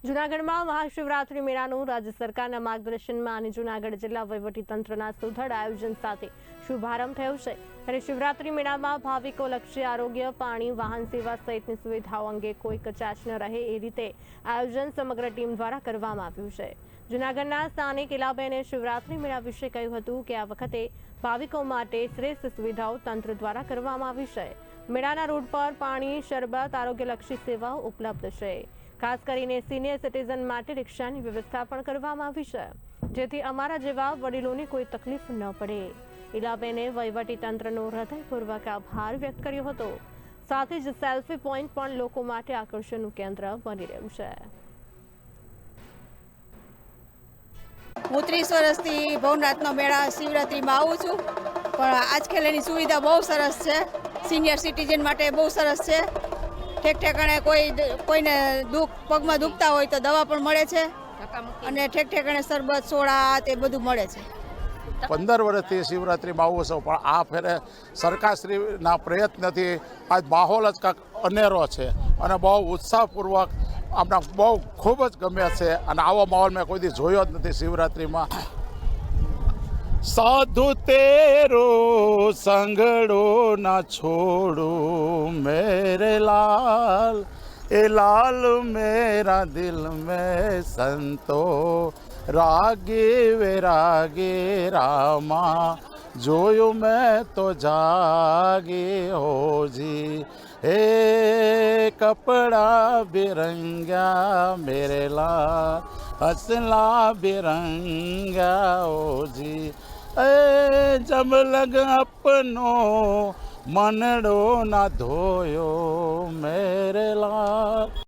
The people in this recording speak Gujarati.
જૂનાગઢમાં મહાશિવરાત્રી મેળાનું રાજ્ય સરકારના માર્ગદર્શનમાં અને જૂનાગઢ જિલ્લા વહીવટીતંત્રના સુદૃઢ આયોજન સાથે શુભારંભ થયો છે। અને શિવરાત્રી મેળામાં ભાવિકો લક્ષી આરોગ્ય, પાણી, વાહન સેવા સહિતની સુવિધાઓ અંગે કોઈ કચાશ ન રહે એ રીતે આયોજન સમગ્ર ટીમ દ્વારા કરવામાં આવ્યું છે। જૂનાગઢના સ્થાનિક ઇલાબેને શિવરાત્રી મેળા વિશે કહ્યું હતું કે આ વખતે ભાવિકો માટે શ્રેષ્ઠ સુવિધાઓ તંત્ર દ્વારા કરવામાં આવી છે। મેળાના રૂટ પર પાણી, શરબત, આરોગ્યલક્ષી સેવાઓ ઉપલબ્ધ છે। ખાસ કરીને સિનિયર સિટીઝન માટે રિક્ષાની વ્યવસ્થા પણ કરવામાં આવી છે, જેથી અમારા જેવા વડીલોને કોઈ તકલીફ ન પડે। ઇલાબેને વહીવટી તંત્રનો હૃદયપૂર્વક આભાર વ્યક્ત કર્યો હતો। સાથે જ સેલ્ફી પોઈન્ટ પણ લોકો માટે આકર્ષણનું કેન્દ્ર બની રહ્યું છે। હું 30 વર્ષથી ભવનાથનો મેળા શિવરાત્રીમાં આવું છું, પણ આજકાલ એની સુવિધા બહુ સરસ છે। સિનિયર સિટીઝન માટે બહુ સરસ છે। ઠેક ઠેકાણે કોઈને પગમાં દુખતા હોય તો દવા પણ મળે છે, અને ઠેક ઠેકાણે શરબત, સોડા તે બધું મળે છે। 15 વર્ષથી શિવરાત્રિમાં આવું છું, પણ આ ફેરે સરકારશ્રીના પ્રયત્નથી આજ માહોલ જ કાંઈક અનેરો છે અને બહુ ઉત્સાહપૂર્વક આપણે બહુ ખૂબ જ ગમે છે। અને આવો માહોલ મેં કોઈ દી જોયો જ નથી શિવરાત્રિમાં। સાધુ તેરો સંગડો ના છોડું મેરે લાલ, એ લાલ મેરા દિલ મેં સંતો રાગે વેરાગે રામા, જોયું મેં તો જાગે હોજી, હે કપડા બેરંગ્યા મેરે લાલ, હસલા બેરંગ્યા હોજી, એ જબ લગ અપનો મનડો ના ધોયો મેરે લાલ।